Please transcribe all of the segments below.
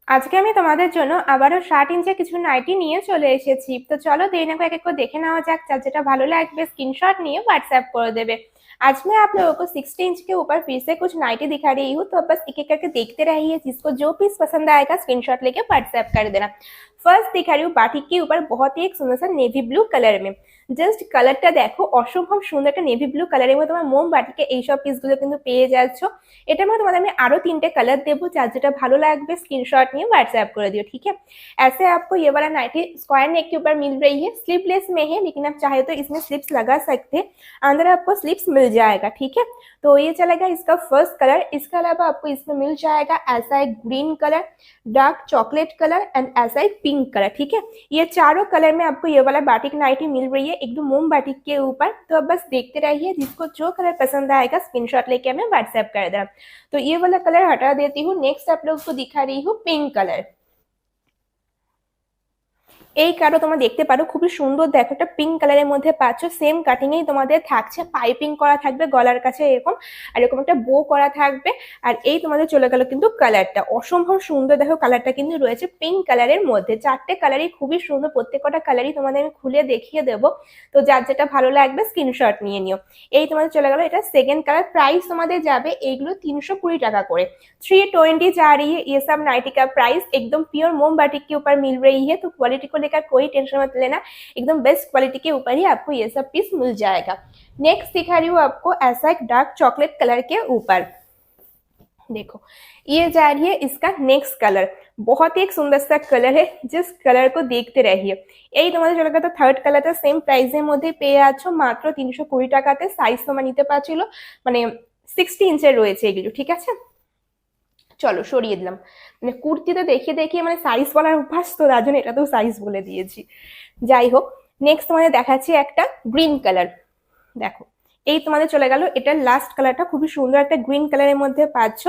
আজকে আমি তোমাদের জন্য আবারও 60 ইঞ্চের কিছু नाइटी নিয়ে চলে এসেছি। তো চলো দেরি না করে এক এক করে দেখে নেওয়া যাক। যার যেটা ভালো লাগবে स्क्रीनशॉट নিয়ে व्हाट्सएप कर देवे। आज मैं आप लोगों को 60 इंच के ऊपर फिर से कुछ नाइटी दिखा रही हूँ, तो बस एक एक करके देखते रहिए। जिसको जो पीस पसंद आएगा स्क्रीनशॉट लेके व्हाट्सएप कर देना। फर्स्ट दिखा रही हूँ बाटिक के ऊपर बहुत ही एक सुंदर सा नेवी ब्लू कलर में। জাস্ট কালারটা দেখো, অসম্ভব সুন্দর একটা নেভি ব্লু কালারের মধ্যে তোমার মোম বাটিকে এইসব পিসগুলো কিন্তু পেয়ে যাচ্ছ। এটার মধ্যে তোমাদের আমি আরো 3টে कलर देबो, যার যেটা ভালো লাগবে स्क्रीनशॉट নিয়ে व्हाट्सएप कर दियो, ठीक है। ऐसे आपको ये वाला नाइटी स्क्वायर नेक के ऊपर मिल रही है, स्लीवलेस में है, लेकिन आप चाहे तो इसमें स्लिप्स लगा सकते हैं, अंदर आपको स्लिप्स मिल जाएगा, ठीक है। तो ये चलेगा इसका फर्स्ट कलर। इसके अलावा आपको इसमें मिल जाएगा ऐसा एक green colour, dark chocolate colour and ऐसा एक पिंक कलर, ठीक है। ये चारों कलर में आपको ये वाला बाटिक नाइटी मिल रही है एकदम मोम बाटिक के ऊपर। तो अब बस देखते रहिए, जिसको जो कलर पसंद आएगा स्क्रीनशॉट लेके हमें व्हाट्सएप कर देना। तो ये वाला कलर हटा देती हूँ। नेक्स्ट आप लोग को दिखा रही हूँ पिंक कलर। এই কারো তোমরা দেখতে পারো খুবই সুন্দর, দেখো একটা পিঙ্ক কালারের মধ্যে পাচ্ছ। সেম কাটিং এই তোমাদের থাকছে, পাইপিং করা থাকবে গলার কাছে এরকম, আর এরকম একটা বো করা থাকবে। আর এই তোমাদের চলে গেল কিন্তু কালারটা, অসম্ভব সুন্দর। দেখো কালারটা কিন্তু রয়েছে পিঙ্ক কালারের মধ্যে। চারটে কালারই খুবই সুন্দর, প্রত্যেকটা কালারই তোমাদের আমি খুলে দেখিয়ে দেবো। তো যার যেটা ভালো লাগবে স্ক্রিনশট নিয়ে নিও। এই তোমাদের চলে গেল এটা সেকেন্ড কালার। প্রাইস তোমাদের যাবে এইগুলো 320 টাকা করে। 320 जा रही है ये सब नाइटी का प्राइस। एकदम प्योर मोम बाटिक के ऊपर मिल रही है, तो क्वालिटी को लेकर कोई टेंशन मत लेना, एकदम बेस्ट क्वालिटी के ऊपर ही आपको ये सब पीस मिल जाएगा। नेक्स्ट दिखा रही हूँ आपको ऐसा एक डार्क चॉकलेट कलर के ऊपर। देखो ये जा रही है इसका नेक्स्ट कलर, बहुत ही एक सुंदर सा कलर है, जिस कलर को देखते रहिए। এই তোমাদের চলে গেল থার্ড কালারটা সেম প্রাইসের মধ্যে পেয়ে আছো মাত্র 320 টাকাতে। সাইজ তোমরা নিতে পারছিল, মানে 60 ইঞ্চের রয়েছে এগুলো, ঠিক আছে। চলো সরিয়ে দিলাম, মানে কুর্তিতে দেখিয়ে দেখিয়ে মানে সাইজ বলার অভ্যাস, তো তার জন্য এটাতেও সাইজ বলে দিয়েছি। যাই হোক, নেক্সট তোমাদের দেখাচ্ছি একটা গ্রিন কালার। দেখো এই তোমাদের চলে গেল এটা লাস্ট কালারটা, খুবই সুন্দর একটা গ্रीन কালারের মধ্যে পাচ্ছ।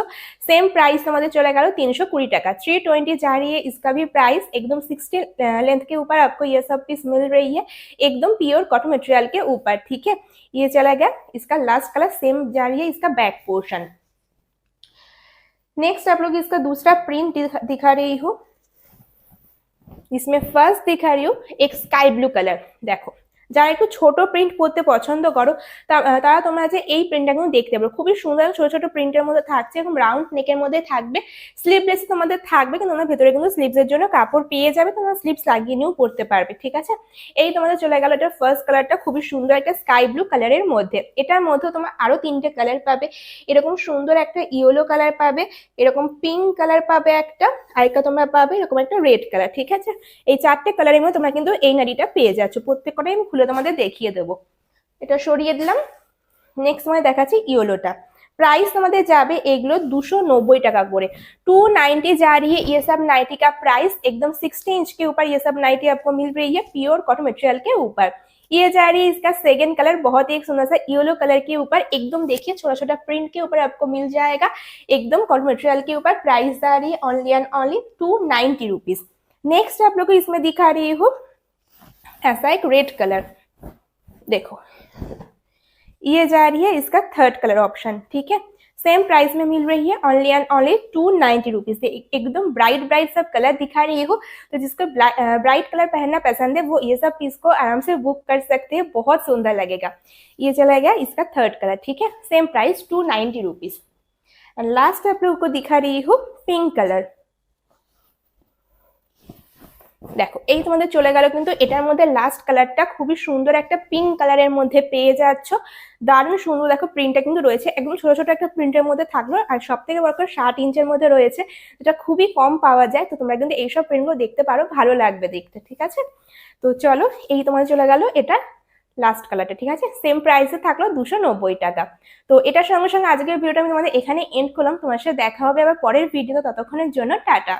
सेम प्राइस তোমাদের চলে গেল 320 টাকা। 320 जा रही है इसका भी प्राइस। एकदम 60 लेंथ के ऊपर आपको ये सब पीस मिल रही है, एकदम प्योर कॉटन मटेरियल के ऊपर, ठीक है। ये चला गया इसका लास्ट कलर। सेम जा रही है इसका बैक पोर्शन। नेक्स्ट आप लोग इसका दूसरा प्रिंट दिखा रही हूँ। इसमें फर्स्ट दिखा रही हूँ एक स्काई ब्लू कलर। देखो যারা একটু ছোট প্রিন্ট পরতে পছন্দ করো তারা তোমরা যে এই প্রিন্টটা কিন্তু দেখতে পারো, খুবই সুন্দর ছোট ছোট প্রিন্টের মধ্যে থাকছে, এবং রাউন্ড নেকের মধ্যে থাকবে। স্লিভলেস তোমাদের থাকবে, কিন্তু তোমরা ভেতরে কিন্তু স্লিভসের জন্য কাপড় পেয়ে যাবে, তোমরা স্লিভস লাগিয়ে নিয়েও পরতে পারবে, ঠিক আছে। এই তোমাদের চলে গেল এটা ফার্স্ট কালারটা, খুবই সুন্দর একটা স্কাই ব্লু কালারের মধ্যে। এটার মধ্যে তোমরা আরো 3টে কালার পাবে, এরকম সুন্দর একটা ইয়েলো কালার পাবে, এরকম পিঙ্ক কালার পাবে একটা, আরেকটা তোমরা পাবে এরকম একটা রেড কালার, ঠিক আছে। এই 4টে কালারের মধ্যে তোমরা কিন্তু এই নাড়িটা পেয়ে যাচ্ছ। প্রত্যেকটাই আমি খুলে তোমাদের দেখিয়ে দেবো। এটা সরিয়ে দিলাম। নেক্সট মানে দেখাচ্ছি ইয়েলোটা। प्राइस তোমাদের যাবে এগুলো 290 টাকা করে। 290 जा रही है ये सब नाइटी का प्राइस। एकदम 60 इंच के ऊपर ये सब नाइटी आपको मिल रही है प्योर कॉटन मटेरियल के ऊपर। ये जा रही है इसका सेकंड कलर, बहुत ही एक सुंदर सा येलो कलर के ऊपर, एकदम देखिए छोटा छोटा प्रिंट के ऊपर आपको मिल जाएगा, एकदम कॉटन मटेरियल के ऊपर। प्राइस जा रही है only and only 290 rupees. Next आप लोग को इसमें दिखा रही हूँ ऐसा एक रेड कलर। देखो ये जा रही है इसका थर्ड कलर ऑप्शन, ठीक है। सेम प्राइस में मिल रही है ओनली एंड ओनली 290 रुपीज से। एकदम ब्राइट ब्राइट सब कलर दिखा रही हो, तो जिसको ब्राइट कलर पहनना पसंद है वो ये सब पीस को आराम से बुक कर सकते हैं, बहुत सुंदर लगेगा। ये चला गया इसका थर्ड कलर, ठीक है। Same price 290 rupees. And last आप लोगों को दिखा रही हूँ पिंक कलर। দেখো এই তোমাদের চলে গেল কিন্তু এটার মধ্যে লাস্ট কালারটা, খুবই সুন্দর একটা পিঙ্ক কালারের মধ্যে পেয়ে যাচ্ছ। দারুণ সুন্দর, দেখো প্রিন্টটা কিন্তু রয়েছে একদম ছোট ছোট একটা প্রিন্টের মধ্যে থাকলো, আর সব থেকে বড় করে 60 ইঞ্চের মধ্যে রয়েছে, যেটা খুবই কম পাওয়া যায়। তো তোমরা কিন্তু এইসব প্রিন্টগুলো দেখতে পারো, ভালো লাগবে দেখতে, ঠিক আছে। তো চলো এই তোমাদের চলে গেল এটা লাস্ট কালারটা, ঠিক আছে। সেম প্রাইসে থাকলো 290 টাকা। তো এটার সঙ্গে সঙ্গে আজকের ভিডিওটা আমি তোমাদের এখানে এন্ড করলাম। তোমার সাথে দেখা হবে আবার পরের ভিডিও, ততক্ষণের জন্য টাটা।